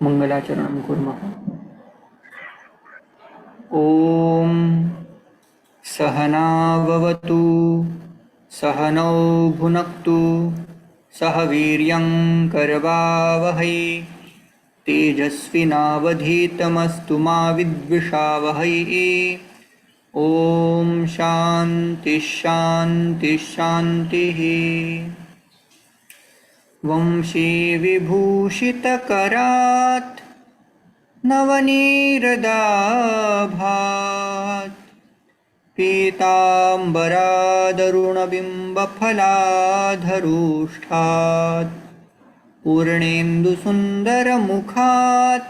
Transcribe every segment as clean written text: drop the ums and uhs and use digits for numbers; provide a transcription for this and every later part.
मङ्गलाचरणं कुर्मः। ॐ सहना भवतु, सहनौ भुनक्तु, सह वीर्यं करवावहै, तेजस्विनावधीतमस्तु मा विद्विषावहै। ॐ शान्ति शान्ति शान्तिः। वंशी विभूषितकरात् नवनीरदाभात्, पीताम्बरादरुणबिम्बफलाधरोष्ठात्, पूर्णेन्दुसुन्दरमुखात्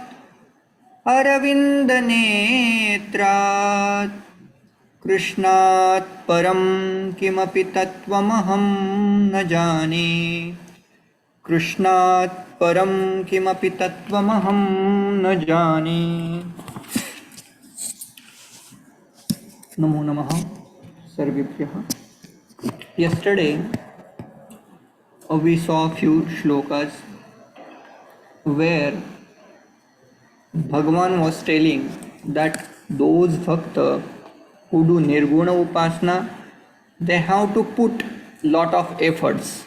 अरविन्दनेत्रात्, कृष्णात् परं किमपि तत्त्वमहं न जाने, कृष्णात् परं किमपि तत्त्वमहं न जाने। नमो नमः सर्वेभ्यः। Yesterday we saw few shlokas where Bhagavan was telling that those bhakta who do nirguna upasana, they have to put lot of efforts.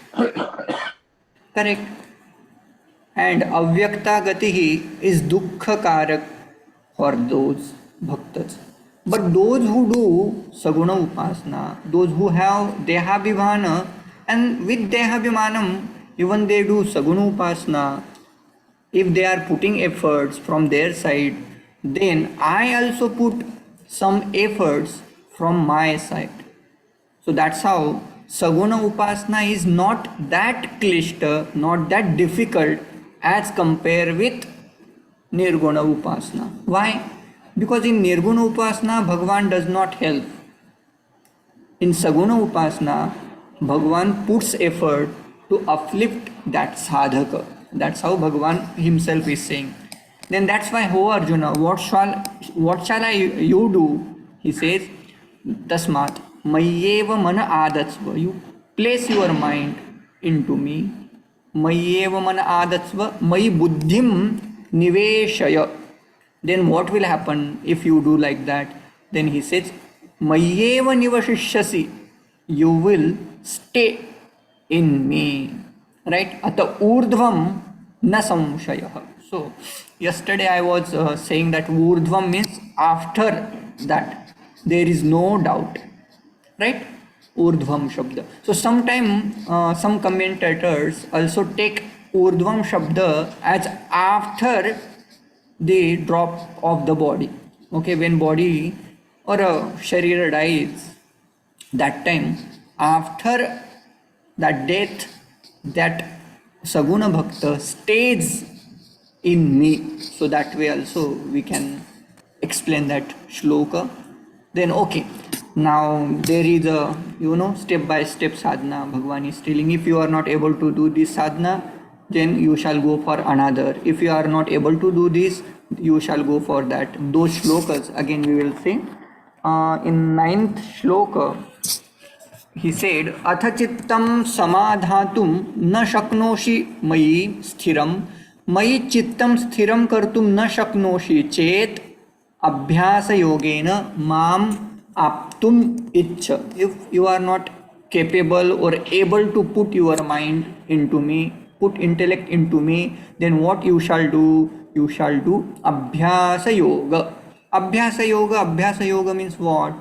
Correct? And avyakta gatihi is dukkha karak for those bhaktas. But those who do saguna upasana, those who have dehabhimana, and with dehabhimanam even they do saguna upasana, if they are putting efforts from their side, then I also put some efforts from my side. So that's how Saguna Upasana is not that klishta, not that difficult as compared with Nirguna Upasana. Why? Because in Nirguna Upasana, Bhagavan does not help. In Saguna Upasana, Bhagavan puts effort to uplift that sadhaka. That's how Bhagavan himself is saying. Then that's why, oh Arjuna, what shall you do? He says, Tasmat Mayyeva mana adatsva. You place your mind into me. Mayyeva mana adatsva. Mayi buddhim niveshaya. Then what will happen if you do like that? Then he says, Mayyeva nivashishyasi. You will stay in me. Right? Ata urdhvam na samshayah. So yesterday I was saying that urdhvam means after that there is no doubt, right? Urdhvam shabda. So sometime some commentators also take urdhvam shabda as after the drop of the body. Okay, when body or a sharira dies, that time after that death, that saguna bhakta stays in me. So that way also we can explain that shloka. Then okay, now there is a step by step sadhana. Bhagavan is telling, if you are not able to do this sadhana, then you shall go for another. If you are not able to do this, you shall go for that. Those shlokas again we will say. In 9th shloka he said, अथ चित्तं समाधातुं न शक्नोषि मयि स्थिरं, मयि चित्तं स्थिरं कर्तुं न शक्नोषि चेत् अभ्यास योगेन माम आप्तुम इच्छ. If you are not capable or able to put your mind into me, put intellect into me, then what you shall do? You shall do abhyasa yoga. Abhyasa yoga means what?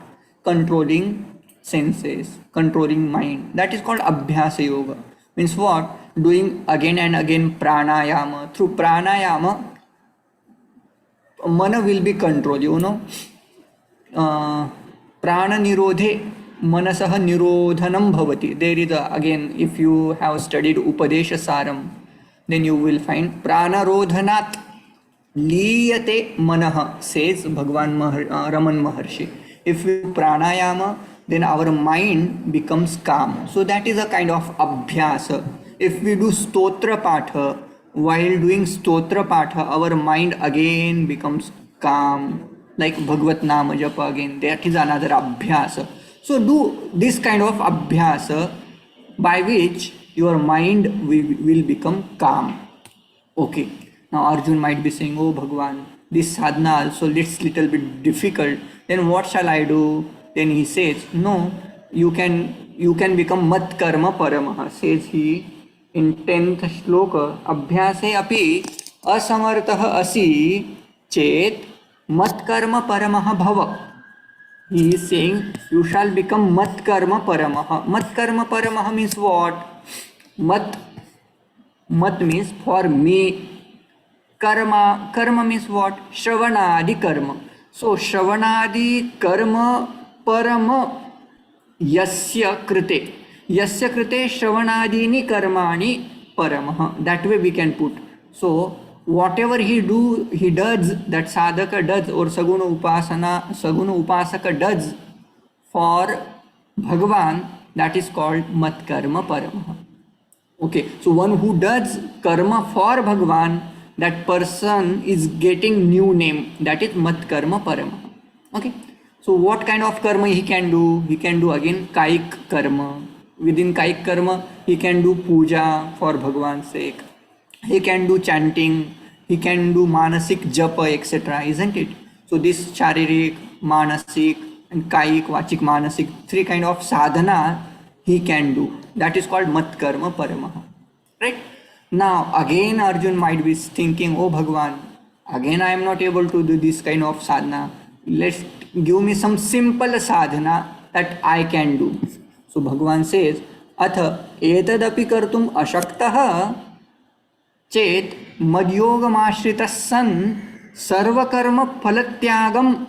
Controlling senses, controlling mind. That is called abhyasa yoga. Means what? Doing again and again pranayama. Through pranayama, mana will be controlled. Prana nirodhe manasah nirodhanam bhavati. There is again, if you have studied Upadesha Saram, then you will find prana rodhanat liyate manah, says Bhagavan Raman Maharshi. If we pranayama, then our mind becomes calm. So that is a kind of abhyasa. If we do stotra patha, while doing stotra patha, our mind again becomes calm, like Bhagavat Nama Japa again. That is another abhyasa. So do this kind of abhyasa by which your mind will become calm. Okay. Now Arjun might be saying, "Oh Bhagwan, this sadhana also looks little bit difficult. Then what shall I do?" Then he says, "No, you can become mat karma paramah." Says he in 10th shloka, "Abhyase api asamartah asi chet mat karma paramah bhava." He is saying you shall become mat karma paramah. Mat karma paramah means what? Mat mat means for me. Karma means what? Shravanadi karma. So Shravanadi karma parama yasya krite. Yasya krite Shravanadini karmani paramah. That way we can put. So whatever he does, that sadhaka does, or saguna upasaka does for Bhagavan, that is called mat karma paramah. Okay, so one who does karma for Bhagavan, that person is getting new name, that is mat karma parama. Okay, so what kind of karma he can do? He can do again kaik karma. Within kaik karma, he can do puja for Bhagavan's sake. He can do chanting. He can do manasik japa, etc. Isn't it? So this sharirik, manasik, and kaik, vachik, manasik, three kind of sadhana he can do. That is called mat karma paramaha. Right? Now again Arjun might be thinking, "Oh Bhagavan, again I am not able to do this kind of sadhana. Let's give me some simple sadhana that I can do." So Bhagavan says, "Atha etadapi kartum ashaktah chet madyogamashritah san sarvakarma phalatyagam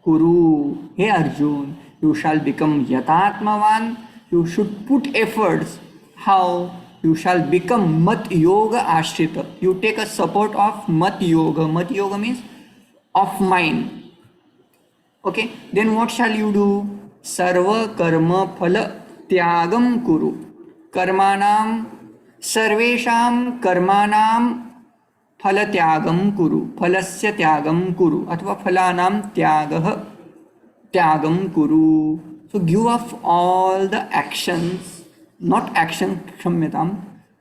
kuru." Hey Arjun, you shall become yatatmavan. You should put efforts. How? You shall become mat yoga ashrita. You take a support of mat yoga. Mat yoga means of mind. Okay, then what shall you do? Sarva karma phala tyagam kuru. Karmanam sarvesham karmanam phala tyagam kuru. Phalasya tyagam kuru. Athva phalanam tyagam kuru. So give up all the actions, not action, kshamyatam,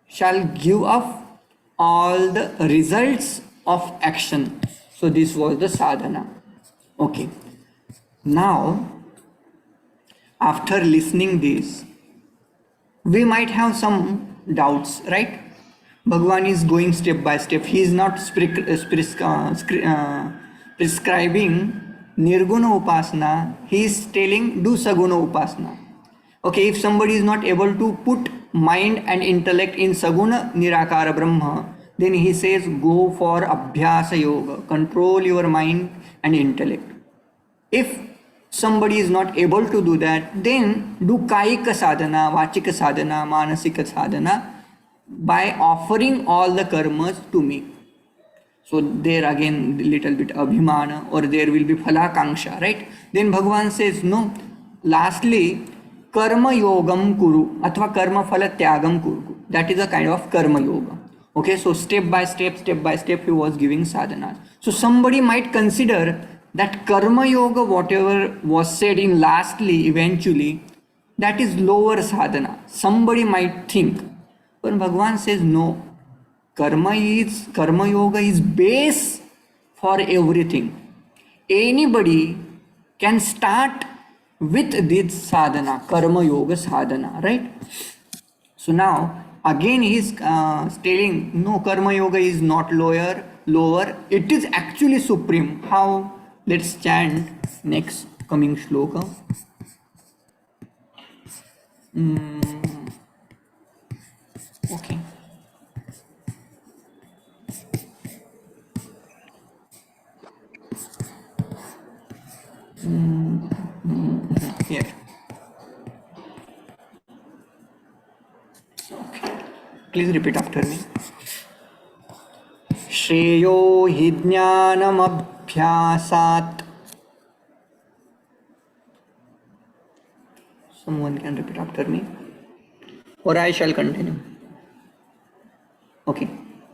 shall give up all the results of action. So this was the sadhana. Okay. Now, after listening this, we might have some doubts, right? Bhagavan is going step by step. He is not prescribing nirguna upasana. He is telling do saguna upasana. Okay, if somebody is not able to put mind and intellect in saguna nirakara brahma, then he says go for abhyasa yoga. Control your mind and intellect. If somebody is not able to do that, then do kaika sadhana, vachika sadhana, manasika sadhana by offering all the karmas to me. So there again little bit abhimana, or there will be phalakanksha, right? Then Bhagavan says no. Lastly, karma yogam kuru athva karma phala tyagam kuru. That is a kind of karma yoga. Okay, so step by step he was giving sadhanas. So somebody might consider that karma yoga, whatever was said in lastly, eventually, that is lower sadhana. Somebody might think, but Bhagavan says no. Karma yoga is base for everything. Anybody can start with this sadhana, karma yoga sadhana, right? So now again he is telling no, karma yoga is not lower. It is actually supreme. How? Let's chant next coming shloka. Okay. Here. Okay. Please repeat after me. Shreyo hi jnanam abhyasat. Someone can repeat after me, or I shall continue. Okay.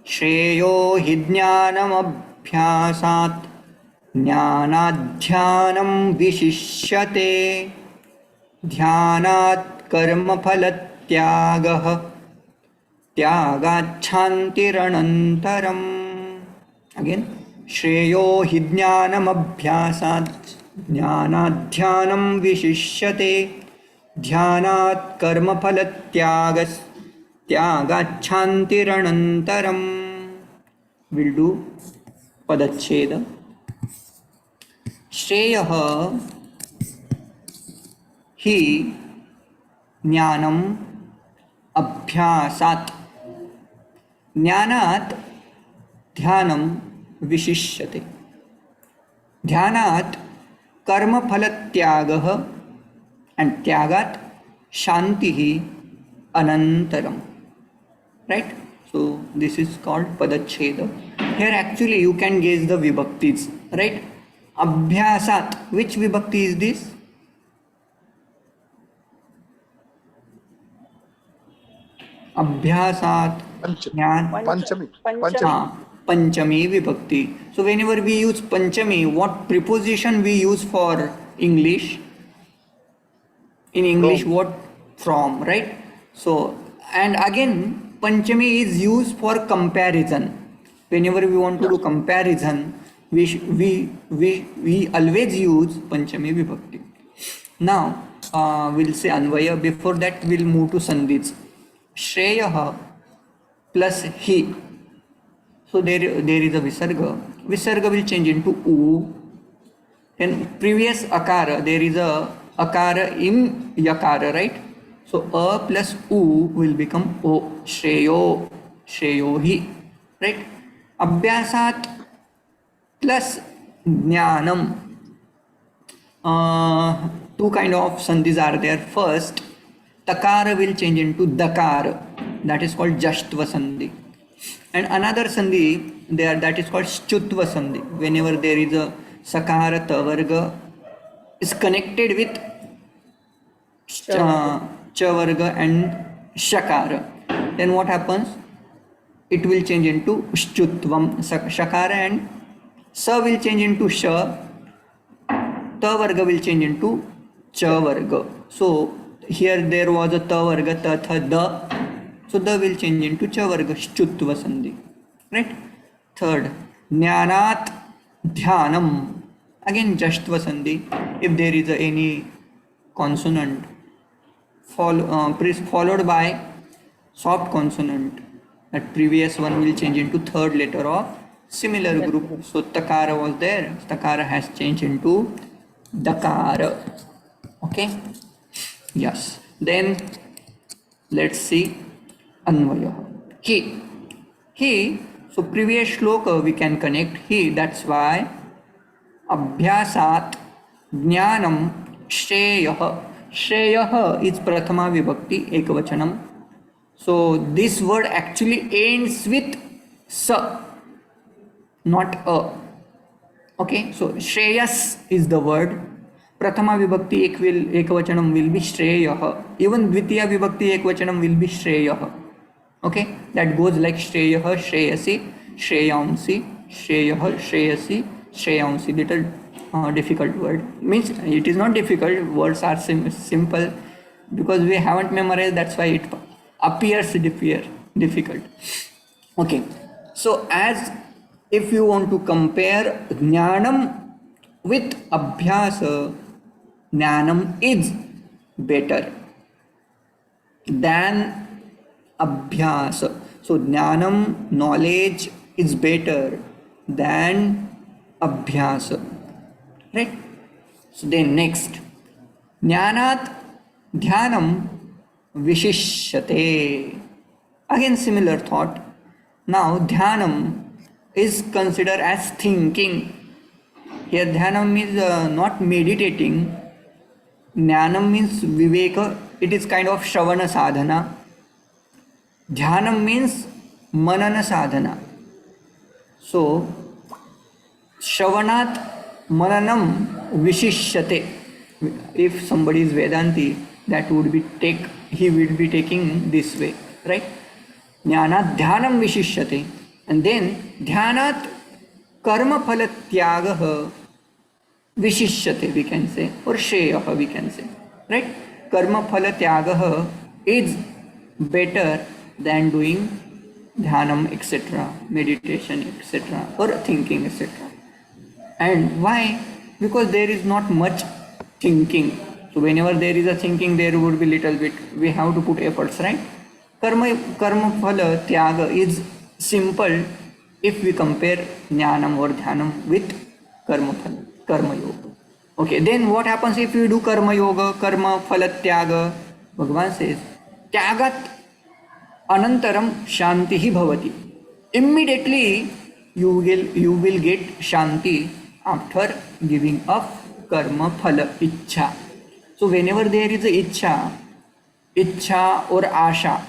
Shreyo hi jnanam abhyasat ज्ञानाध्यानं विशिष्यते ध्यानात् कर्मफलत्यागः त्यागाच्छान्तिरनन्तरम्. Again, Shreyo hi jnanam abhyasat jnanadhyanam vishishyate ध्यानात् कर्मफलत्यागस् त्यागाच्छान्तिरनन्तरम्. We'll do padacheda. श्रेयः हि ज्ञानम अभ्यासात् ज्ञानात् ध्यानं विशिष्यते ध्यानात् कर्मफलत्यागः and त्यागात् शान्तिः अनन्तरम्. Right? So this is called padacheda. Here actually you can guess the vibhaktis. Right? Abhyasat. Which vibhakti is this? Abhyasat. Panchami. Panchami vibhakti. So whenever we use Panchami, what preposition we use for English? In English, From. what? From, right? So, and again, Panchami is used for comparison. Whenever we want to do comparison, we always use Panchami vibhakti. Now, we'll say Anvaya. Before that, we'll move to Sandhis. Shreyah plus Hi. So there is a Visarga. Visarga will change into U. Then previous Akara, there is a Akara in Yakara, right? So A plus U will become O. Shreyo. Shreyohi. Right? Abhyasat plus Jnanam. Two kind of sandhis are there. First, Takara will change into Dakara. That is called Jashtva sandhi. And another sandhi there, that is called Shchutva sandhi. Whenever there is a Sakara Tavarga is connected with Chavarga and Shakara, then what happens? It will change into Shchutvam. Shakara and Sa will change into Sha. Tavarga will change into Chavarga. So here there was a Tavarga, Tatha, Da. So Da will change into Chavarga, Shchutva sandhi. Right? Third, Jnanat Dhyanam. Again, Jashtva sandhi. If there is any consonant followed by soft consonant, that previous one will change into third letter of similar group. So Takara was there. Takara has changed into Dakara. Okay? Yes. Then let's see Anvaya. He. So previous shloka we can connect he. That's why Abhyasat Jnanam Shreyah. Shreyah is Prathama Vibhakti Ekavachanam. So this word actually ends with Sa, not A. Okay, so Shreyas is the word. Prathama Vibhakti Ekavachanam will be Shreyah. Even Dvitiya Vibhakti Ekavachanam will be Shreyah. Okay, that goes like Shreyah, Shreyasi, Shreyamsi, Shreyah, Shreyasi, Shreyansi. Little difficult word. Means it is not difficult. Words are simple because we haven't memorized. That's why it appears difficult. Okay. So as if you want to compare Jnanam with Abhyasa, Jnanam is better than Abhyasa. So Jnanam, knowledge, is better than Abhyasa. Right? So then next, Jnanat Dhyanam Vishishyate. Again similar thought. Now Dhyanam is considered as thinking. Here Dhyanam means not meditating. Jnanam means Viveka. It is kind of Shravana sadhana. Dhyanam means Manana sadhana. So Shravanat Mananam Vishishyate. If somebody is Vedanti, that would be he will be taking this way, right? Jnanat Dhyanam Vishishyate. And then Dhyanat Karma Phala Tyagaha Vishishyate, we can say, or Shreyaha we can say, right? Karma Phala Tyagaha is better than doing dhyanam, etc., meditation, etc., or thinking, etc. And why? Because there is not much thinking. So whenever there is a thinking, there would be little bit. We have to put efforts, right? Karma phala tyaga is simple if we compare jnanam or dhyanam with karma phala, karma yoga. Okay, then what happens if we do karma yoga, karma phala tyaga? Bhagavan says, tyagat anantaram shanti bhavati. Immediately you will get shanti after giving up karma phala ichha. So whenever there is a ichha or asha,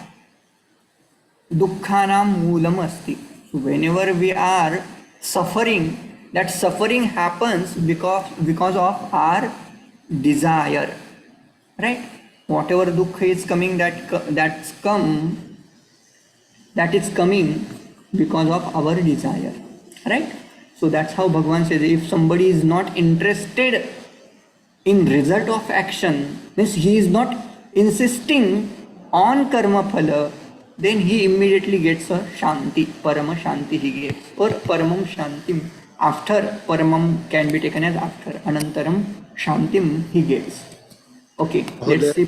dukkhanam moolam asti. So whenever we are suffering, that suffering happens because of our desire, right? Whatever dukkha is coming, that is coming because of our desire, right? So that's how Bhagavan says, if somebody is not interested in result of action, means he is not insisting on karma phala, then he immediately gets a shanti, parama shanti he gets, or paramam shantim. After, paramam can be taken as after, anantaram shantim he gets. Okay, let's see.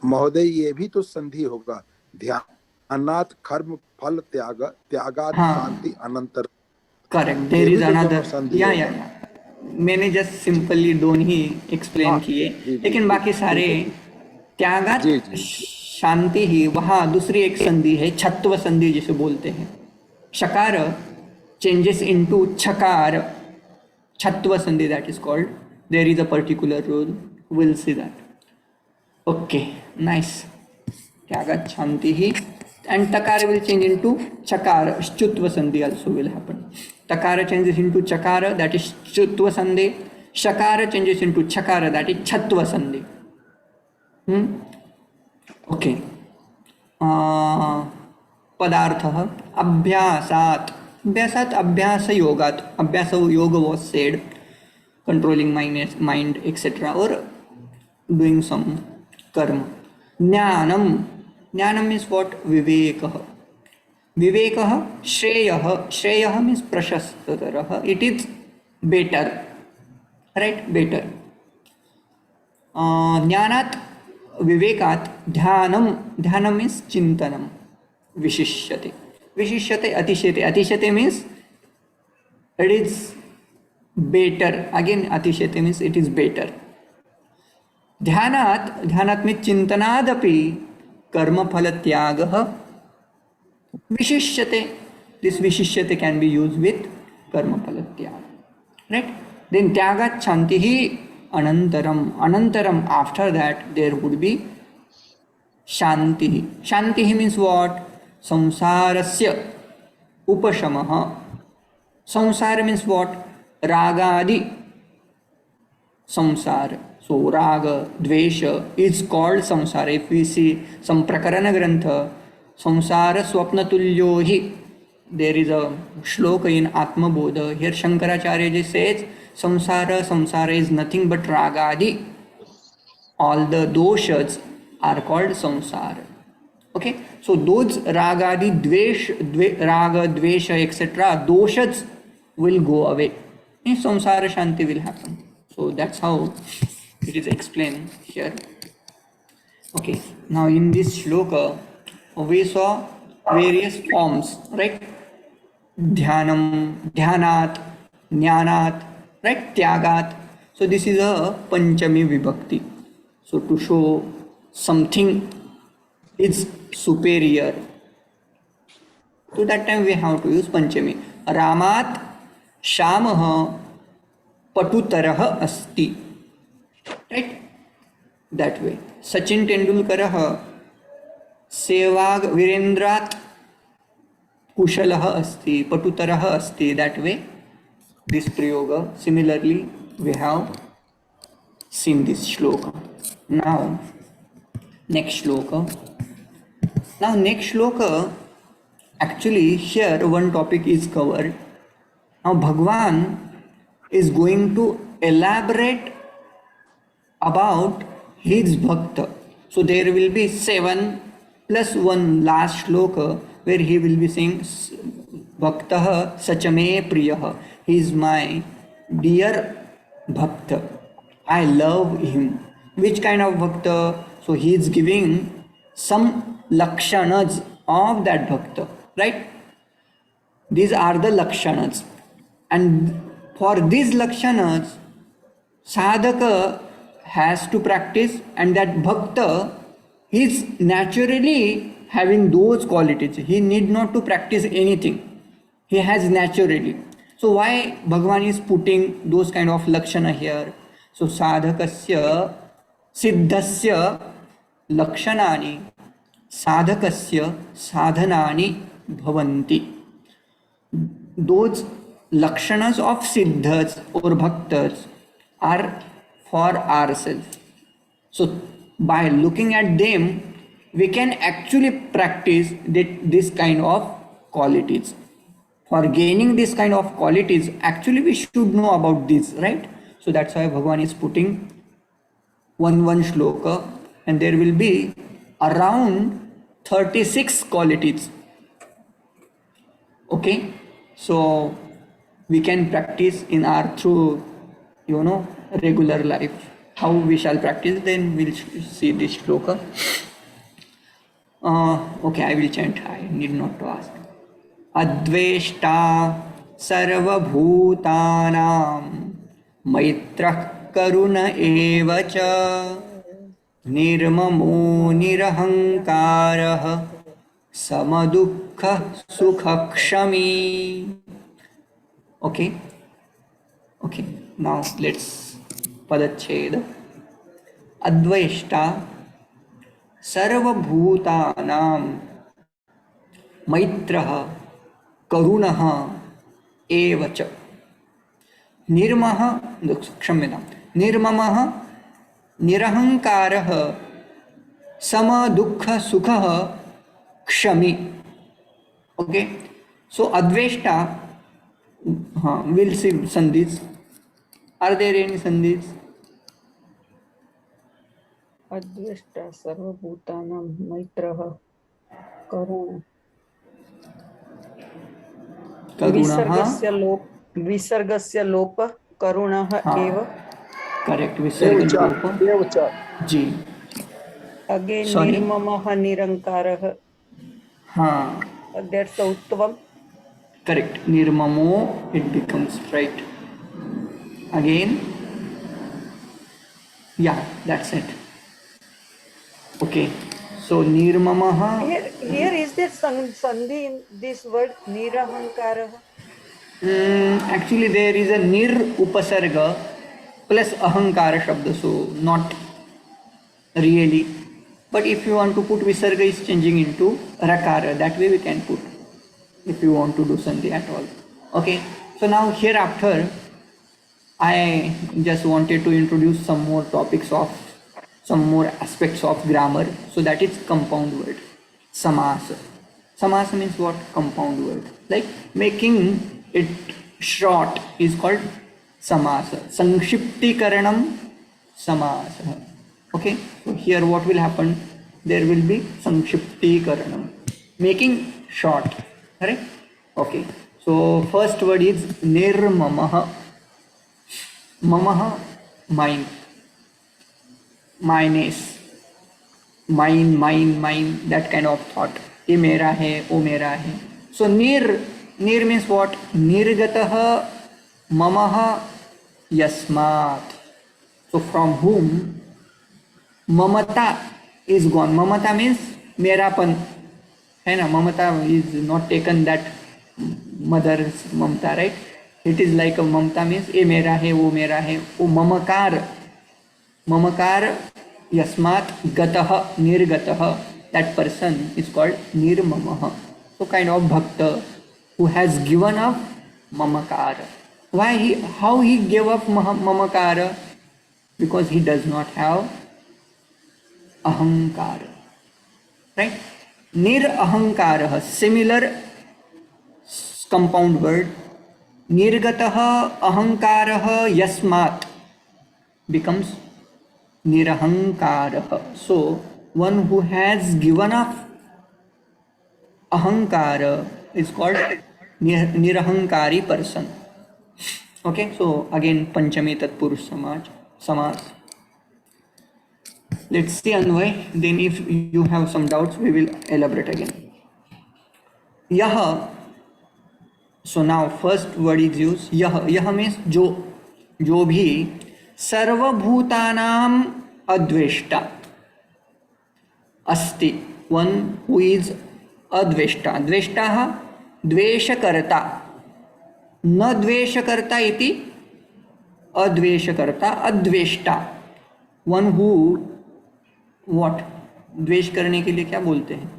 महोदय, ये भी तो संधि होगा, ध्यानात् कर्म फल त्यागात् हाँ, शांति अनंतर. करेक्ट. There is another. या मैंने जस्ट सिंपली दोनों ही एक्सप्लेन किए, लेकिन बाकी सारे त्यागात शांति ही, वहाँ दूसरी एक संधि है, छत्व संधि जिसे बोलते हैं. शकार चेंजेस इनटू छकार, छत्व संधि, that is called. There is a particular rule, will see that. Okay, nice. त्यागात शांति ही, and takara will change into chakara, shchutva sandhi also will happen. Takara changes into chakara, that is shchutva sandhi. Shakara changes into chakara, that is chatva sandhi. Okay. Padarthah abhyasat. Abhyasa yogat. Abhyasa yoga was said, controlling mind, etc., or doing some karma. Jnanam. Jnanam means what? Vivekah. Vivekah Shreyah. Shreyah means prashastatarah. It is better. Right? Better. Jnanat Vivekat Dhyanam. Dhyanam means Chintanam. Vishishyate. Vishishyate Atishyate. Atishyate means it is better. Again, Atishyate means it is better. Dhyanat means Chintanadapi कर्म फल त्याग विशिष्यते. This विशिष्यते can be used with कर्म फल त्याग, right? Then त्यागात शांति ही anantaram, after that there would be shanti. Shanti means what? Samsarasya upashamah. Samsara means what? Ragadi samsara. So raga, dvesha is called samsara. If we see some prakarana grantha, samsara swapnatulyo hi, there is a shloka in Atma Bodha. Here Shankaracharya ji says, samsara is nothing but ragadi. All the doshas are called samsara. Okay, so those ragadi, raga, dvesha, etc., doshas will go away. And samsara shanti will happen. So that's how it is explained here. Okay, now in this shloka we saw various forms, right? Dhyanam, dhyanat, jnanat, right? Tyagat. So this is a panchami vibhakti. So to show something is superior, to that time we have to use panchami. Ramat shamah patutarah asti. Right? That way. Sachin Tendulkarah Sevag Virendrat Kushalah asti, Patutarah asti. That way, this prayoga. Similarly, we have seen this shloka. Now, next shloka. Actually, here one topic is covered. Now, Bhagwan is going to elaborate about his bhakta. So there will be 7 plus 1 last shloka where he will be saying Bhaktah Sachame Priyah. He is my dear Bhakta. I love him. Which kind of Bhakta? So he is giving some lakshanas of that Bhakta, right? These are the lakshanas. And for these lakshanas, sadhaka has to practice, and that bhakta is naturally having those qualities. He need not to practice anything. He has naturally. So why Bhagavan is putting those kind of lakshana here? So sadhakasya siddhasya lakshanani sadhakasya sadhanani bhavanti. Those lakshanas of siddhas or bhaktas are for ourselves. So by looking at them, we can actually practice this kind of qualities. For gaining this kind of qualities, actually we should know about this, right? So that's why Bhagavan is putting one shloka, and there will be around 36 qualities. Okay, so we can practice in our through regular life. How we shall practice, then we'll see this shloka. Okay, I will chant. I need not to ask. Adveshta sarvabhutanam maitrah karuna evacha nirmamo nirahankarah samadukha sukhakshami. Okay, now let's padacheda. Advaishta sarvabhutanam maitrah karunah evacha nirmah क्षम्यतां निर्ममः निरहंकारः समदुःख सुखः क्षमी. Okay, so adveshta, we'll see sandhis. Are there any sandhis? Adveshta sarvabhutanam maitrah karuna visargasya lopa karunah eva. Correct. Visarga lopa. Ji. Again Sorry? nirmamah nirankarah. That's the uttavam. Correct. Nirmamo, it becomes right. Again. Yeah, that's it. Okay. So nirmamah. Here is there sandhi in this word nirahankarah? Actually, there is a nir upasarga plus ahankara shabda, so not really. But if you want to put visarga is changing into rakara, that way we can put if you want to do sandhi at all. Okay, so now hereafter I just wanted to introduce some more topics of some more aspects of grammar. So that is compound word, samasa. Samasa means what? Compound word. Like making it short is called samasa. Sanshiptikaranam samasa. Okay, so here what will happen? There will be sanshiptikaranam, making short. Correct? Okay, so first word is nirmamah. Mamaha, mine. Minus. Mine, that kind of thought. Ye mera hai, o mera hai. So nir means what? Nirgatah mamaha yasmat. So from whom mamata is gone. Mamata means merapan. Hai na? Mamata is not taken that mother's mamta, right? It is like a mamta means ye mera hai, wo mera hai. O mamakar yasmat gatah nirgatah, that person is called nirmamah. So kind of bhakta who has given up mamakara. How he gave up mamakara? Because he does not have ahankara, right? Nir ahankarah, similar compound word. Nirgatah ahankarah yasmat becomes nirahankarah. So one who has given up ahankara is called nirahankari person. Okay, so again panchami tatpurush samas. Let's see Anvay, then if you have some doubts we will elaborate again. Yah, so now first word is used yah means जो भी सर्वभूतानाम अद्वेष्टा अस्ति, one who is अद्वेष्टा, द्वेष्टा द्वेषकर्ता, न द्वेषकर्ता इति अद्वेषकर्ता, अद्वेष्टा, one who what, द्वेष करने के लिए क्या बोलते हैं?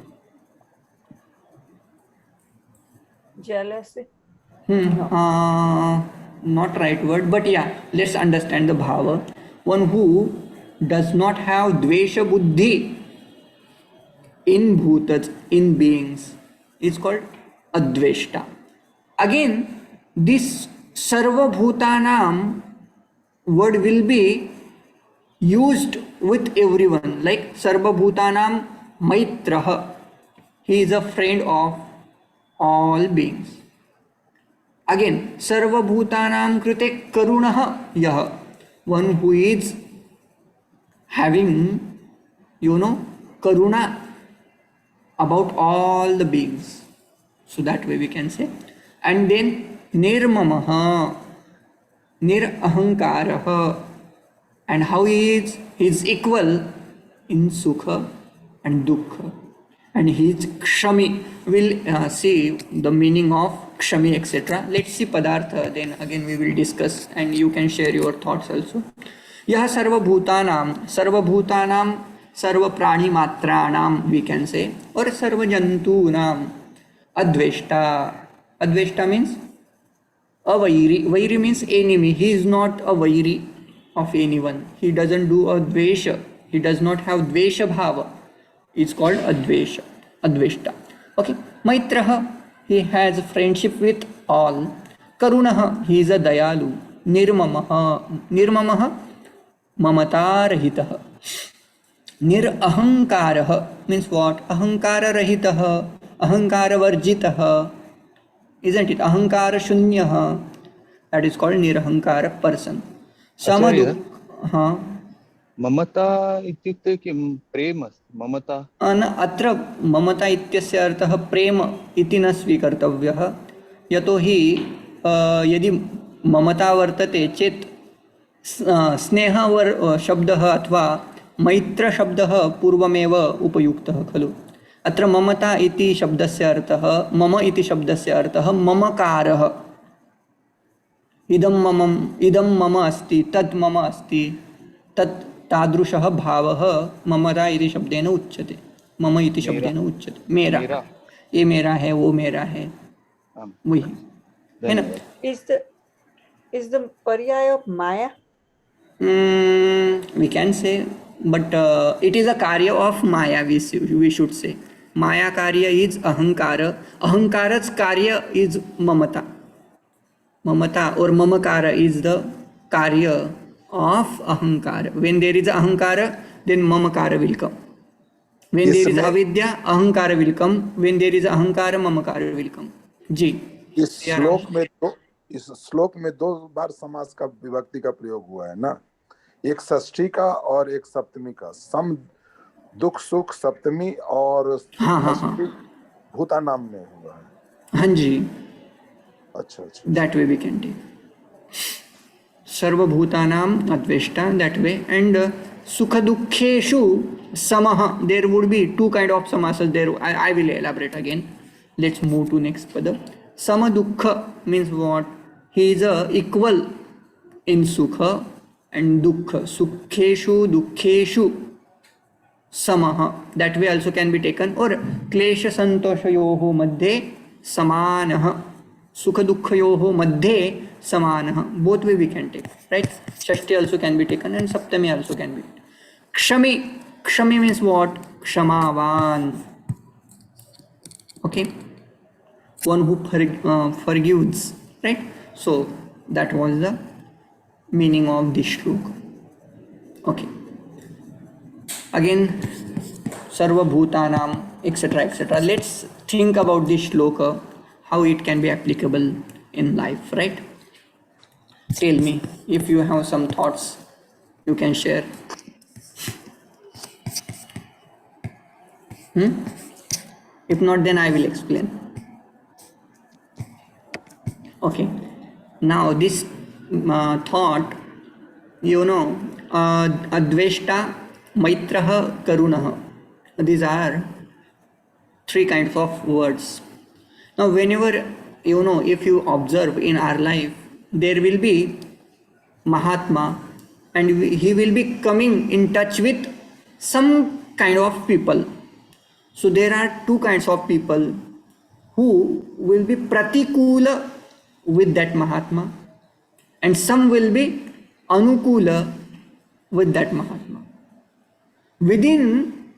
jealousy. Not right word, but yeah, let's understand the bhava. One who does not have dvesha buddhi in bhutas, in beings, is called adveshta. Again, this sarva bhutanam word will be used with everyone, like sarva bhutanam maitrah, he is a friend of all beings. Again, sarva bhutanam krite karunah yah, one who is having, karuna about all the beings, so that way we can say. And then nirmamah, nirahankarah, and how he is equal in sukha and dukkha, and he is kshami. We'll see the meaning of kshami, etc. Let's see padartha, then again we will discuss and you can share your thoughts also. Yah sarvabhutanam, sarva prani matranam we can say, or sarva jantunam adveshta. Adveshta means avairi. Vairi means enemy. He is not a vairi of anyone. He doesn't do a dvesha. He does not have dvesha bhava. It's called advesha, adveshta. Okay. Maitraha, he has friendship with all. Karunaha, he is a dayalu. Nirmamaha, mamatarahitaha. Nirahankaraha means what? Ahankara rahitaha, ahankara varjitaha, isn't it? Ahankara shunyaha, that is called nirahankara person. Samaduk, ममता इत्युक्ते किं? प्रेम अस्ति ममता? अत्र ममता इत्यस्य अर्थः प्रेम इति न स्वीकर्तव्यः, यतोहि यदि ममता वर्तते चेत् स्नेह शब्दः अथवा मैत्र शब्दः पूर्वमेव उपयुक्तः खलु. अत्र ममता इति शब्दस्य अर्थः, मम इति शब्दस्य अर्थः ममकारः. इदं मम अस्ति, तत् मम अस्ति, तत् तादृशः भावः ममता इति शब्देन उच्यते, मम इति शब्देन उच्यते. मेरा, ये मेरा है, वो मेरा है, वही है ना. Is the paryaya of maya? We can say, but it is a karya of maya, we should say. Maya karya is ahankara, ahankara's karya is mamata. Mamata or mamakara is the karya of ahankara. When there is ahankara, then mamakara will come. When there is avidya, ahankara will come. When there is ahankara, mamakara will come. जी. इस श्लोक में दो बार समास का विभक्ति का प्रयोग हुआ है ना, एक षष्ठी का और एक सप्तमी का. सम दुख सुख सप्तमी और भूता नाम में हुआ है. हाँ जी. अच्छा. That way we can take. Sarvabhutanam adveshta, that way. And sukha dukkheshu samaha. There would be two kind of samasas there. I will elaborate again. Let's move to next pada. Sama dukkha means what? He is equal in sukha and dukkha. Sukheshu dukkheshu samaha. That way also can be taken. Or klesha santoshayoho madhe samanaha. Sukha dukkhayoho madhe samanaha. Both way we can take, right? Shashti also can be taken and Saptami also can be. Kshami. Kshami means what? Kshamavan. Okay. One who forgives, right? So that was the meaning of this shloka. Okay. Again, sarva bhutanam etc. etc. Let's think about this shloka, how it can be applicable in life, right? Tell me if you have some thoughts, you can share. If not, then I will explain. Okay. Now this thought, Adveshta, Maitraha, Karunaha. These are three kinds of words. Now, whenever, if you observe in our life, there will be Mahatma, and he will be coming in touch with some kind of people. So there are two kinds of people who will be pratikula with that Mahatma, and some will be anukula with that Mahatma. Within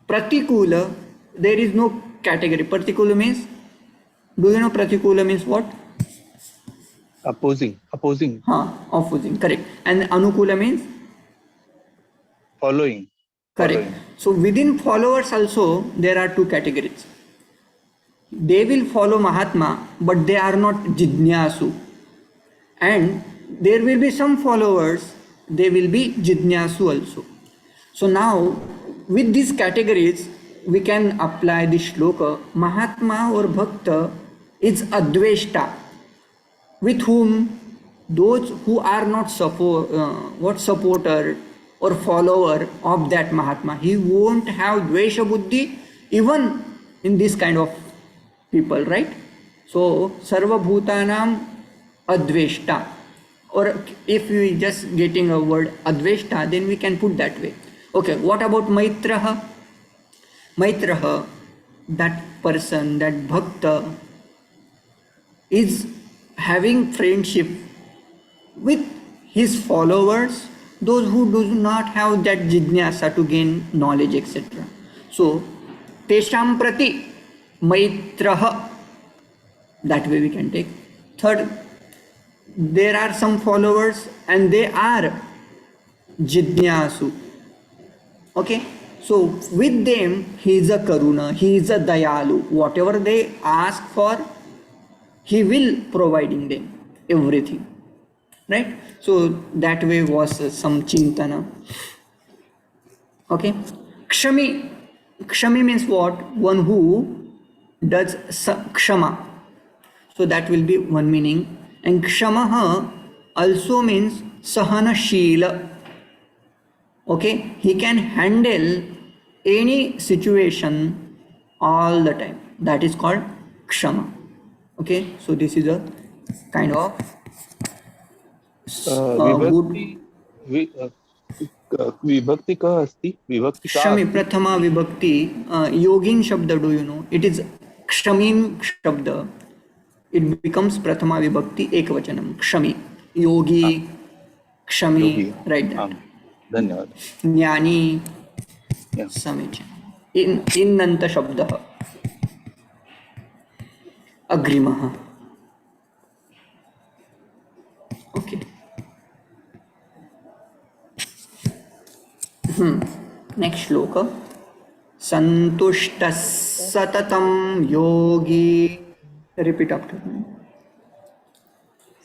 pratikula, there is no category. Pratikula means, do you know pratikula means what? Opposing. Opposing, correct. And anukula means? Following. Correct. So within followers also there are two categories. They will follow Mahatma, but they are not Jidnyasu. And there will be some followers, they will be Jidnyasu also. So now with these categories we can apply this shloka. Mahatma or Bhakta is Adveshta, with whom those who are not supporter or follower of that Mahatma, he won't have Dvesha Buddhi even in this kind of people, right? So Sarva Bhutanam Adveshta, or if we just getting a word Adveshta, then we can put that way. Okay, what about Maitraha? Maitraha, that person, that Bhakta is having friendship with his followers, those who do not have that jidnyasa to gain knowledge, etc. So tesham prati maitraha, that way we can take. Third, there are some followers and they are jidnyasu. Okay, so with them he is a karuna, he is a dayalu. Whatever they ask for, he will providing them everything, right? So that way was some chintana. Okay, kshami means what? One who does kshama. So that will be one meaning. And kshamaha also means sahanashila. Okay, he can handle any situation all the time. That is called kshama. Okay, so this is a kind of विभक्ति विभक्ति कः अस्ति? विभक्ति का क्षमी प्रथमा विभक्ति योगिन शब्द, do you know? It is क्षमीम शब्द. It becomes prathama vibhakti ekvachanam. Kshami, yogi, kshami, right? धन्यवाद. ज्ञानी, Yeah. समीचीनम्. इन्नन्त शब्दः अग्रिमः. ओके. नेक्स्ट श्लोक. संतुष्टः सततं योगी. Repeat after me.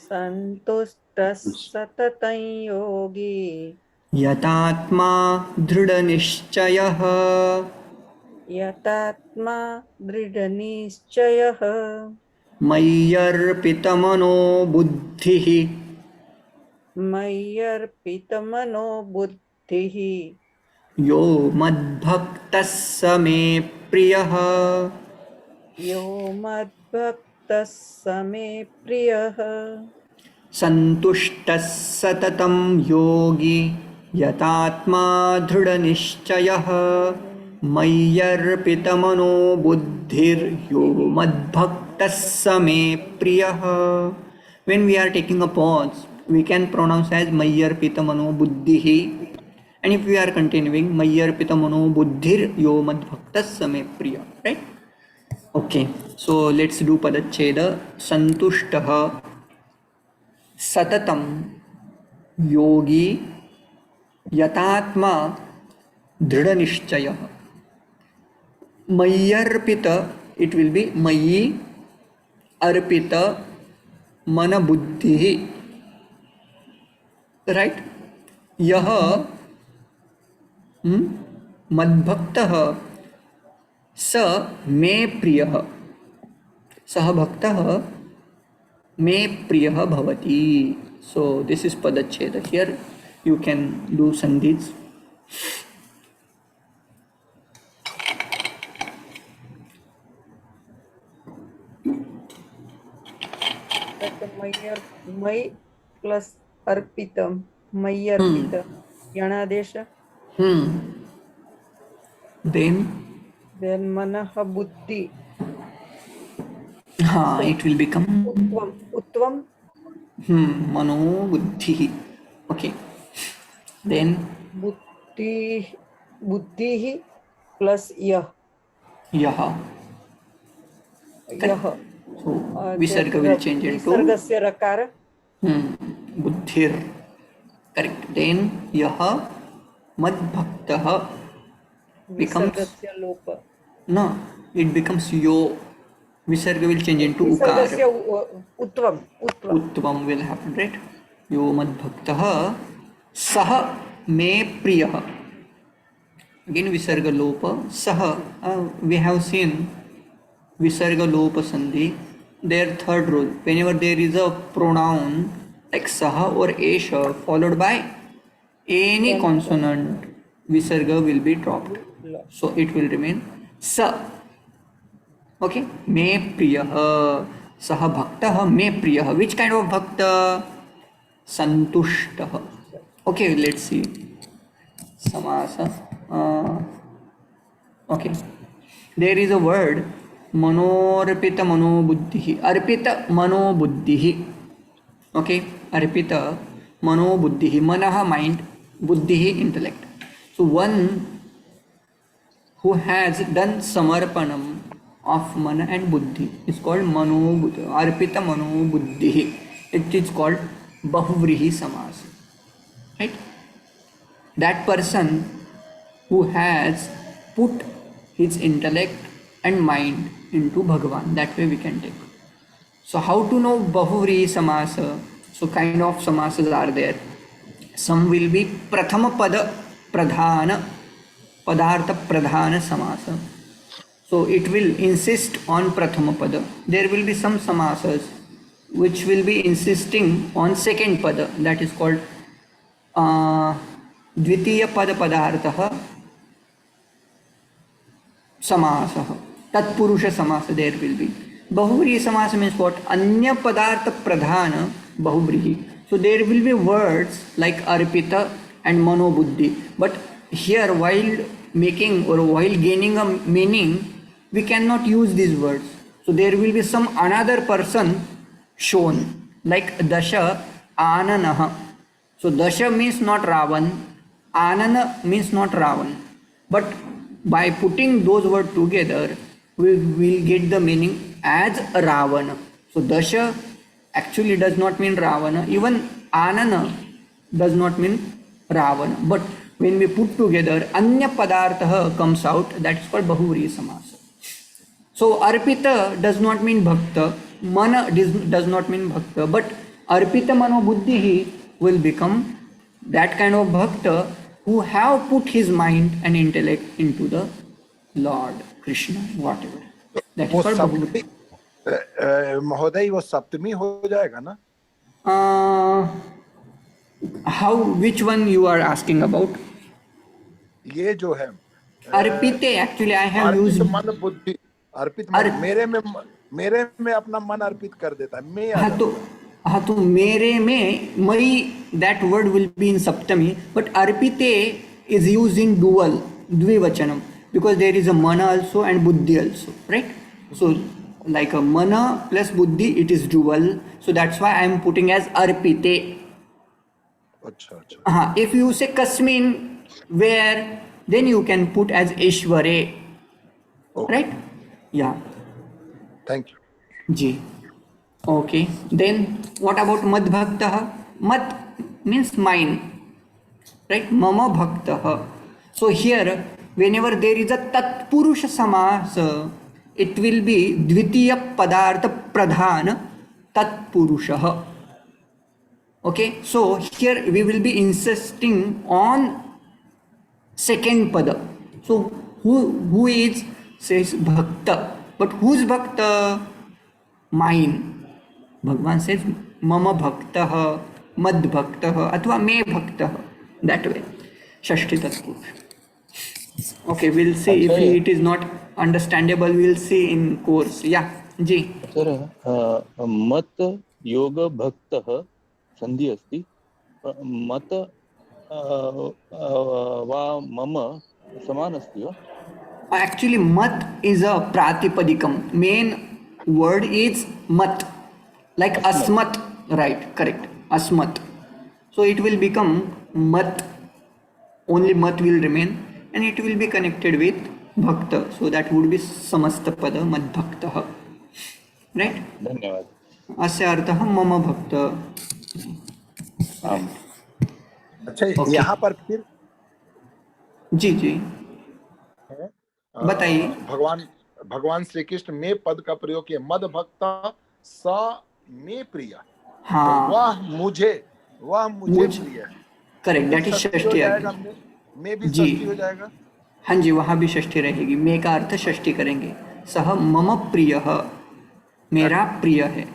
संतुष्टः सततं योगी यतात्मा दृढनिश्चयः. यतात्मा दृढनिश्चयः मय्यर्पितमनो बुद्धिः. मय्यर्पितमनो बुद्धिः यो मद्भक्तः स मे प्रियः. यो मद्भक्तः स मे प्रियः. सन्तुष्टः सततं योगी यतात्मा दृढनिश्चयः मय्यर्पितमनो बुद्धिर्यो मद्भक्तः स मे प्रियः. When we are taking a pause, we can pronounce as मय्यर्पितमनो बुद्धिः, and if we are continuing मय्यर्पितमनो बुद्धिर्यो मद्भक्तः स मे प्रियः, right? Okay, so let's do padacheda. Santushtah सततम Yogi यतात्मा दृढनिश्चयः. मय्यर्पित, it will be मयि अर्पित मन बुद्धिः, right? यः मद्भक्तः स मे प्रियः, सः भक्तः मे प्रियः भवति. So this is padacheda. Here you can do sandhis. मै प्लस अर्पितम, मयि अर्पित यणादेश. Then मनः बुद्धि. it will become उत्वम mano buddhi. Okay. Then बुद्धि प्लस यः. यः. यः. So visarga will change into विसर्गस्य रकार. बुद्धिर. Correct. Then यः मद्भक्तः becomes विसर्गस्य लोप. no, it becomes yo. Visarga will change into विसर्गस्य ukara. उत्वम. उत्तमम will happen, right? यो मद्भक्तः सः मे प्रियः. Again visarga lopa. सः, we have seen visarga lopa sandhi, their third rule. Whenever there is a pronoun like saha or esha followed by any consonant, visarga will be dropped. So it will remain sa. Okay, me priyah. Saha bhaktah me priyah. Which kind of bhakta? Santushtah. Okay, let's see. Samasa. Okay. There is a word manorpita manobuddhi. Arpita manobuddhi. Okay. Arpita manobuddhi. Manaha mind, buddhi intellect. So one who has done samarpanam of mana and buddhi is called manobuddhi. Arpita manobuddhi. It is called bahuvrihi samas. Right? That person who has put his intellect and mind into Bhagavan. That way we can take. So how to know bahuvrihi samasa? So kind of samasas are there. Some will be prathama pada pradhana, padartha pradhana samasa. So it will insist on prathama pada. There will be some samasas which will be insisting on second pada. That is called dvitiya pada padartha samasah. Tatpurusha samasa there will be. Bahuvrihi samasa means what? Anya padartha pradhana bahuvrihi. So there will be words like arpita and manobuddhi. But here while making or while gaining a meaning, we cannot use these words. So there will be some another person shown like Dasha Ananaha. So Dasha means not Ravan, Anana means not Ravan. But by putting those words together, we will get the meaning as Ravana. So Dasha actually does not mean Ravana. Even Anana does not mean Ravana. But when we put together, Anya Padartha comes out. That is called Bahuvrihi Samasa. So Arpita does not mean Bhakta. Mana does not mean Bhakta. But Arpita Mano Buddhi will become that kind of Bhakta who have put his mind and intellect into the Lord Krishna, whatever. That वो is called Saptami Bahuvrihi. महोदय वो सप्तमी हो जाएगा ना? How, which one you are asking about? ये जो है Arpite, actually I have Arpit used मन बुद्धि, अर्पित मन, मेरे में अपना मन अर्पित कर देता है, मैं आ जाता हूँ। हाँ तो मेरे में मई, that word will be in saptami, but arpite is used in dual, dvivachanam, because there is a mana also and buddhi also, right? So like a mana plus buddhi, it is dual, so that's why I am putting as arpite. अच्छा अच्छा If you say kasmin, where, then you can put as ishvare, right? Yeah. Thank you Ji. Okay. Then what about mad bhaktah? Mad means mine, right? Mama bhaktah. So here, whenever there is a Tatpurusha Samasa, it will be Dvitiya Padartha Pradhana Tatpurusha. Okay, so here we will be insisting on second pada. So who is says bhakta, but who's bhakta? Mine. Bhagwan says mama bhaktah, mad bhaktah, अथवा me bhaktah. That way. Shashti Tatpurusha. Okay, we'll see if Okay. it is not understandable. We'll see in course. Yeah, जी. Sir मत योग भक्तः संधि अस्ति मत वा मम समान अस्ति वा Actually, mat is a pratipadikam. Main word is mat, like asmat, right? Correct. Asmat. So it will become mat. Only mat will remain, and it will be connected with bhakta. So that would be samastapada mad bhaktah. Right? धन्यवाद अस्य अर्थः मम भक्त. आम अच्छा, Okay. यहाँ पर फिर जी जी है, बताइए. भगवान श्री कृष्ण में पद का प्रयोग किया, मद भक्ता स में प्रिय, हाँ, वह मुझे प्रिय है। करेक्ट. दैट इज षष्ठी हो षष्ठी जाएगा, आएगी. में भी जी. षष्ठी हो जाएगा। हाँ जी, वहाँ भी षष्ठी रहेगी. मे का अर्थ षष्ठी करेंगे. सह मम प्रिय, मेरा प्रिय है.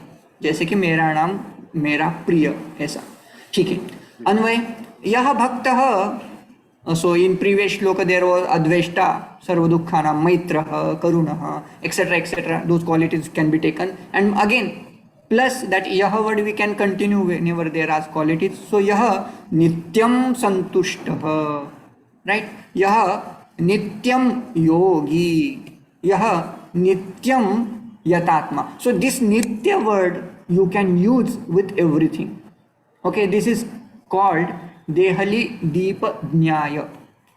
जैसे कि मेरा नाम मेरा प्रिय, ऐसा. ठीक है. अन्वय यह भक्त. So in previous shloka there was अद्वेष्टा सर्वदुःखानां मैत्रः करुणः etcetera etcetera. Those qualities can be taken and again plus that यह word we can continue whenever there are qualities. So यह नित्यं संतुष्टः, राइट. यह नित्यम योगी, यह नित्यम यतात्मा. So this nitya word you can use with everything. Okay, this is called Dehali Deepa Nyaya.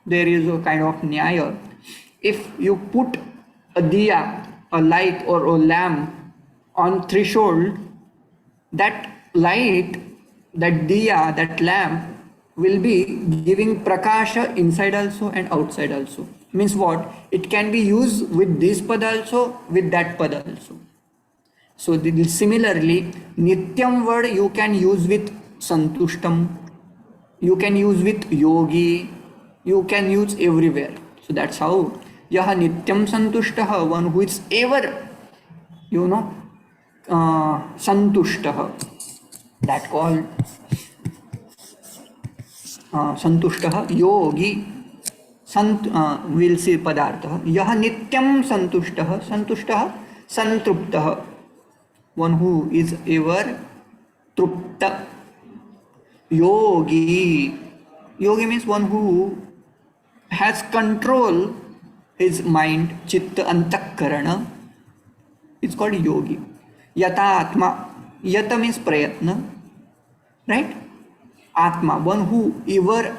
There is a kind of Nyaya. If you put a diya, a light or a lamp on threshold, that light, that diya, that lamp will be giving prakasha inside also and outside also. Means what? It can be used with this pada also, with that pada also. So similarly, nityam word you can use with santushtam, you can use with yogi, you can use everywhere. So that's how yaha nityam santushtah, one who is ever, santushtah, that called संतुष्टः योगी. Will see पदार्थः. यह नित्यं संतुष्टः, संतुष्टः संतृप्तः, one who is ever तृप्त. योगी, योगी means one who has control his mind, चित्त, अंतःकरण, इट्स कॉल्ड योगी. यतात्मा, यत मीन्स प्रयत्न, right. Atma, one who ever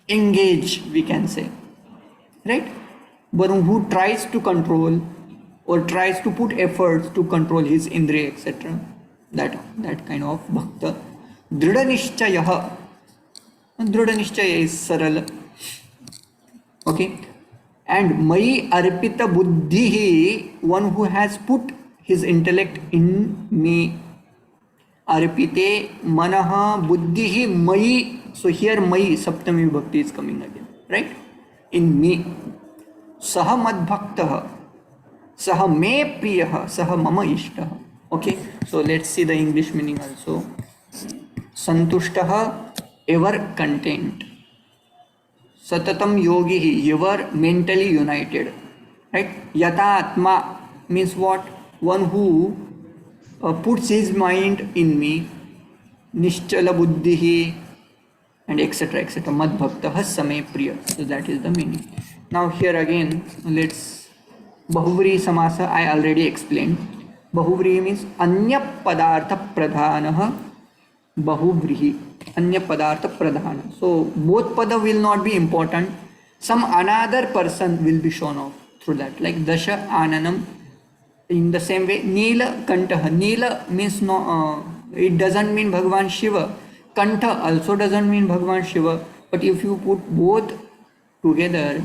engage, we can say, right? One who tries to control or tries to put efforts to control his indriya, etc. That kind of bhakta. Dhrida nishchayah. Dhrida nishchaya is saral. Okay. And mai arpita buddhihi, one who has put his intellect in me. Arpite manaha buddhihi mai. So here mai saptami vibhakti is coming again, right? In me. Saha mad bhaktah, saha me priyah, saha mama ishtah. Okay, so let's see the English meaning also. Santushtah, ever content. Satatam yogi, ever mentally united, right? Yata atma means what? One who puts his mind in me. Nischala buddhihi, and etc etc. Mad bhaktah same priya. So that is the meaning. Now here again let's bahuvri samasa. I already explained. Bahuvri means anya padartha pradhanah bahuvrihi. Anya padartha pradhana. So both pada will not be important. Some another person will be shown off through that, like dasha ananam. In the same way, Neela Kantaha. Neela means no, it doesn't mean Bhagavan Shiva. Kantha also doesn't mean Bhagavan Shiva. But if you put both together,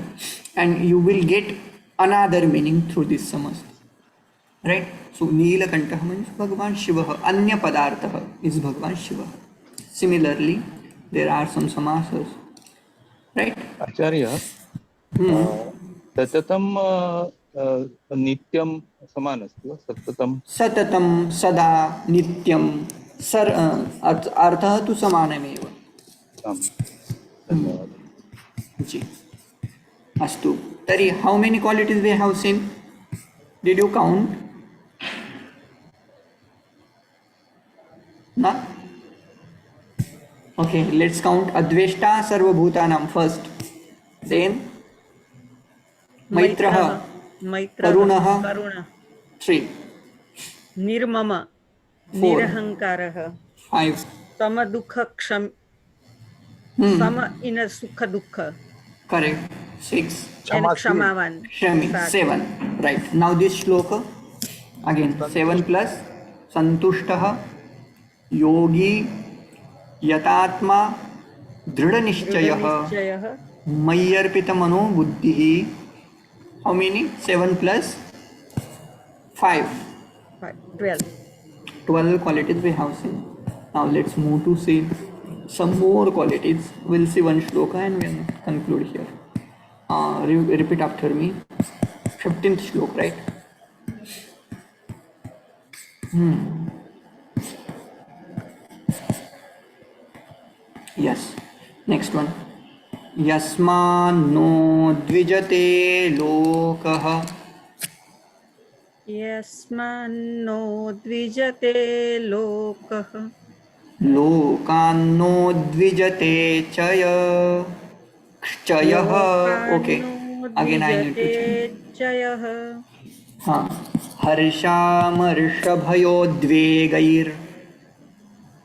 and you will get another meaning through this samast. Right? So Neelakantha means Bhagavan Shiva. Anya Padartha is Bhagavan Shiva. Similarly, there are some samasas. Right? आचार्य सततम नित्यम समान अस्ति वा सततम Satatam, Sada, Nityam, अर्थः तु समानमेव. आम् धन्यवादः जी. Astu. Tari, how many qualities we have seen? Did you count? No? Okay, let's count. Adveshta Sarvabhutanam first. Then Maitraha, Karunaha, Karuna, 3, Nirmama, 4, Nirahankaraha, 5, Sama Dukha Ksham, Sama in a Sukha Dukha, correct, 6, and Kshamavan. Shami, 7. Right. Now this shloka, again 7 plus Santushtaha, Yogi, Yatatma, Dridhanishchayah, Jayah, Mayyarpita Mano Buddhihi. How many? 7 plus 5. 12. 12 qualities we have seen. Now let's move to see some more qualities. We'll see one shloka and we'll conclude here. Repeat after me. 15th shloka, right? Yes. Next one. Yasmanno dvijate lokah. Yasmanno dvijate lokah. Lokanno dvijate chaya. Kshayah. Okay. Again I need to change. Jayah. Harshamarshbhayodvegair.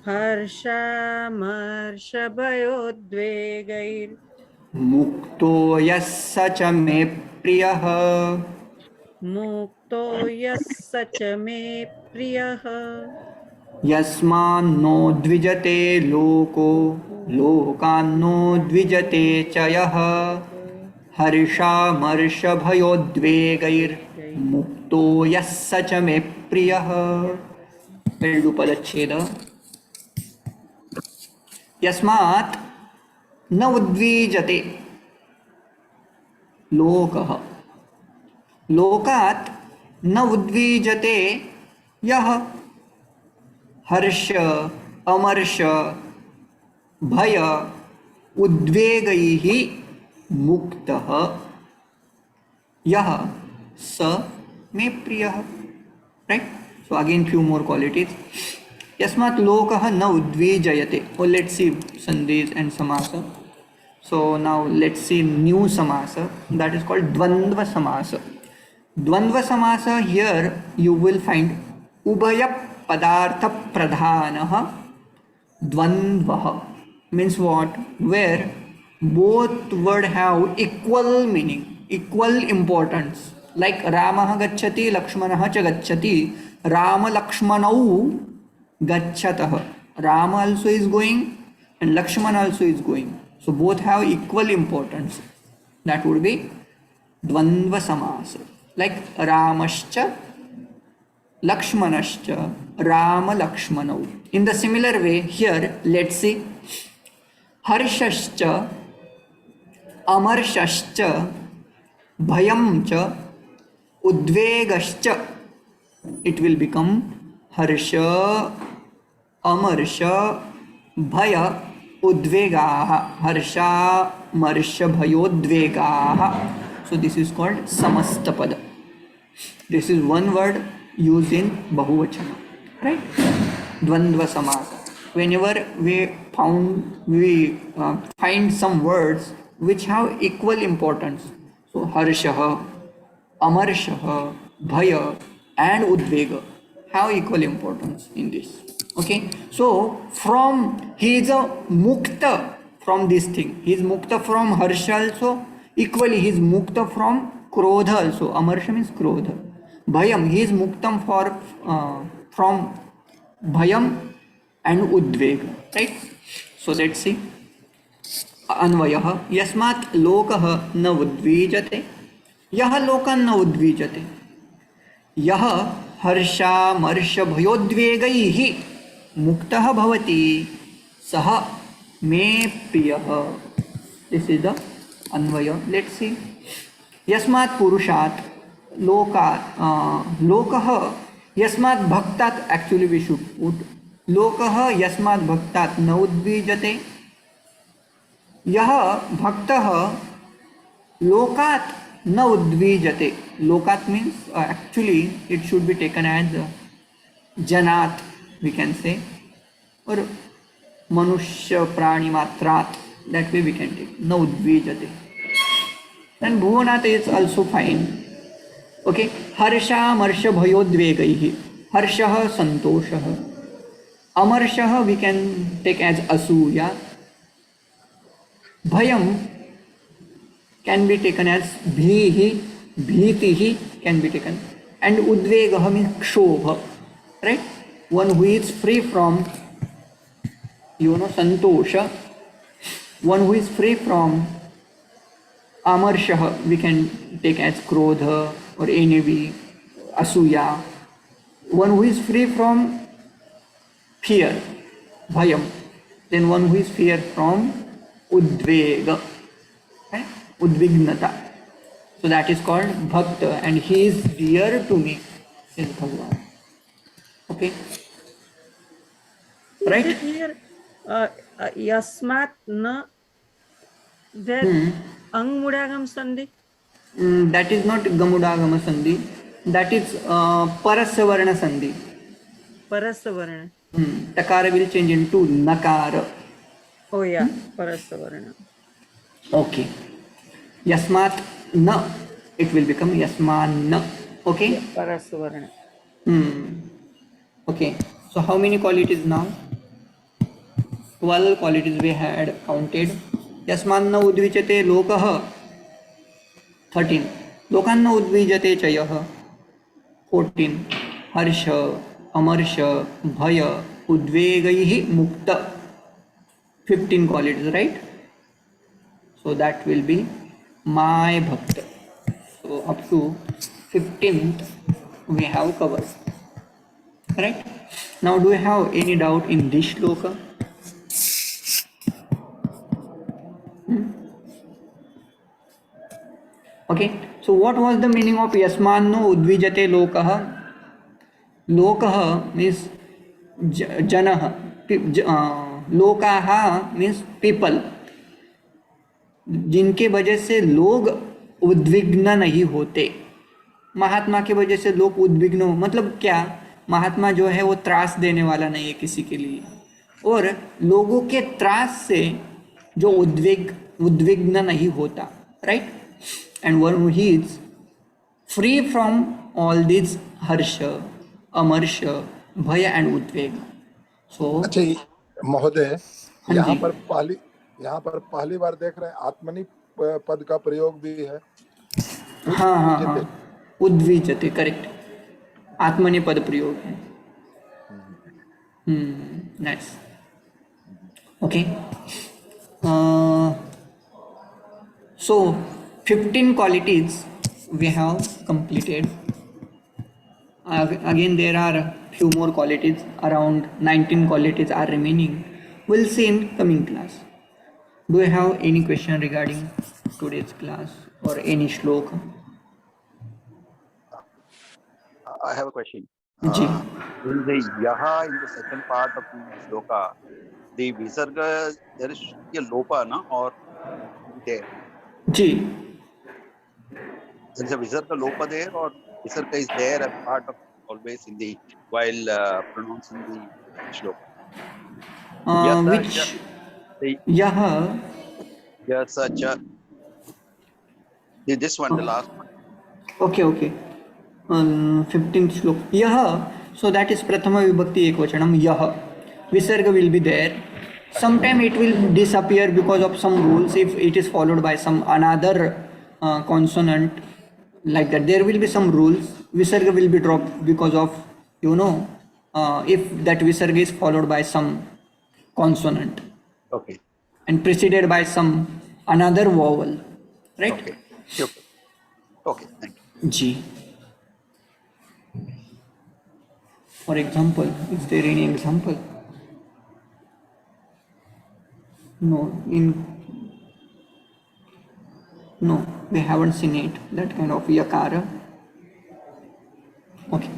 Harshamarshbhayodvegair. Mukto yassa cha me priyah. Mukto yassa cha me priyah. Yasmanno dvijate loko. Lokanno dvijate chayah. Harshamarshbhayodvegair. Mukto yassa cha me priyah. We'll do padacheda. Yasmat न उद्वीजते लोकः. लोकात् न उद्वीजते यः. हर्ष अमर्ष भय उद्वेगैः मुक्तः यः स मे प्रियः. Right? So again few more qualities. Yasmat lokah na udvijayate. Oh, let's see sandhis and samasa. So now let's see new samasa, that is called dvandva samasa. Dvandva samasa, here you will find ubhaya padartha pradhanah dvandvaha. Means what? Where both word have equal meaning, equal importance. Like Ramah gacchati, Lakshmanah cha gacchati. Rama Lakshmanau gachatah. Rama also is going and Lakshman also is going. So both have equal importance. That would be dvandva samasa. Like Ramascha, Lakshmanascha, Rama Lakshmanau. In the similar way, here let's see Harshascha, Amarshascha, Bhayamcha, Udvegascha. It will become Harsha, Amarsha, Bhaya, Udvegaha. Harsha, Marsha, Bhayodvegaha. So this is called Samastapada. This is one word used in Bahuvachana. Right? Dvandva samasa. Whenever we find some words which have equal importance. So Harshaha, Amarshaha, Bhaya and Udvega have equal importance in this. Okay, so from he is a mukta from this thing. He is mukta from harsha also. Equally he is mukta from krodha also. Amarsha means krodha. Bhayam, he is muktam from bhayam and udvega. Right? So let's see. अन्वयः यस्मात् लोकः न उद्वीजते, यः लोकं न उद्वीजते, यः हर्षामर्षभयोद्वेगैः मुक्तः भवति सः मे प्रियः. दिस इज द अन्वय. Let's see. यस्मात् पुरुषात् लोकः यस्मात् भक्तात्, एक्चुअली वी शुड पुट लोकः यस्मात् भक्तात् न उद्वीजते, यः भक्तः लोकात् न उद्वीजते. लोकात् means actually it should be taken as जनात्, वी कैन से, और मनुष्य प्राणी मात्रात्, that way we can take न उद्वीजते. And भुवनात् is also fine. Okay. हर्षामर्ष भयोद्वेगैः. हर्षः संतोषः, अमर्षः we can take as असूया, भयम can be taken as भीहि, भीतिः can be taken, and उद्वेगः means क्षोभ, right? One who is free from santosha, one who is free from amarshah we can take as krodha or envy, asuya. One who is free from fear, bhayam. Then one who is fear from udvega, right? Udvignata. So that is called bhakta, and he is dear to me, is Bhagavan. Okay, right? Here, yasmat na, there ang mudagam sandhi. That is not gamudagama sandhi. That is parasavarna sandhi. Parasavarna. Takara will change into nakara. Oh yeah, parasavarna. Okay. Yasmat na, it will become yasman na. Okay. Parasavarna. Okay. So how many qualities now? 12 qualities we had counted. Yasman na udvijate lokah. 13. Lokan na udvijate chayah. 14. Harsha, amarsha, bhaya, udvegaihi mukta. 15 qualities, right? So that will be my bhakta. So up to 15th we have covered. Right? Now do you have any doubt in this shloka? Okay. So what was the meaning of yasmanno udvijate lokah? Lokah means janah. लोकाहा means people, जिनके वजह से लोग उद्विग्न नहीं होते. महात्मा की वजह से लोग उद्विग्न हो, मतलब क्या, महात्मा जो है वो त्रास देने वाला नहीं है किसी के लिए, और लोगों के त्रास से जो उद्विग्न नहीं होता, right? And one who is free from all this हर्ष, अमर्ष, भय एंड उद्वेग. सो अच्छा महोदय, यहाँ पर पहली बार देख रहे हैं आत्मनि पद का प्रयोग भी है. हाँ, उद्विजते, करेक्ट, आत्मनि पद प्रयोग है. Nice. Okay. So 15 qualities we have completed. Again there are few more qualities, around 19 qualities are remaining. We'll see in coming class. Do you have any question regarding today's class or any shloka? I have a question. Ji. In the yaha, in the second part of the shloka, the visarga, there is a lopa, na, or there? Ji. There is a visarga lopa there, or visarga is there as part of always in the while pronouncing the shloka? Which yaha? Yes, this one, the last one. Okay. 15th shlok. Yaha. So that is prathama vibhakti ekvachanam. Yaha. Visarga will be there. Sometime it will disappear because of some rules. If it is followed by some another consonant, like that, there will be some rules. Visarga will be dropped because of, if that visarga is followed by some consonant. Okay. and preceded by some another vowel, right? Okay. Okay. Okay. Thank you. G. For example, is there any example? No, we haven't seen it. That kind of yakara. Okay.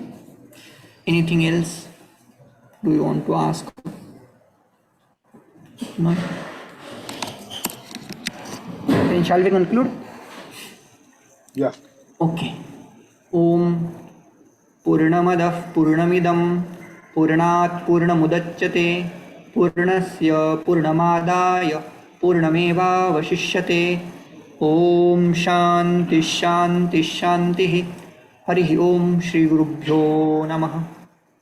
Anything else? Do you want to ask? No. Then shall we conclude? Yeah. Okay. Om Purnamadah Purnamidam Purnat Purnamudachyate Purnasya Purnamadaya Purnameva Vashishyate. Om Shanti Shanti Shanti. Harihi Om Shri Gurubhyo Namah.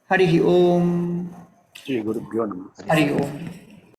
Harihi Om. Shri Gurubhyo Namah. Harihi Om.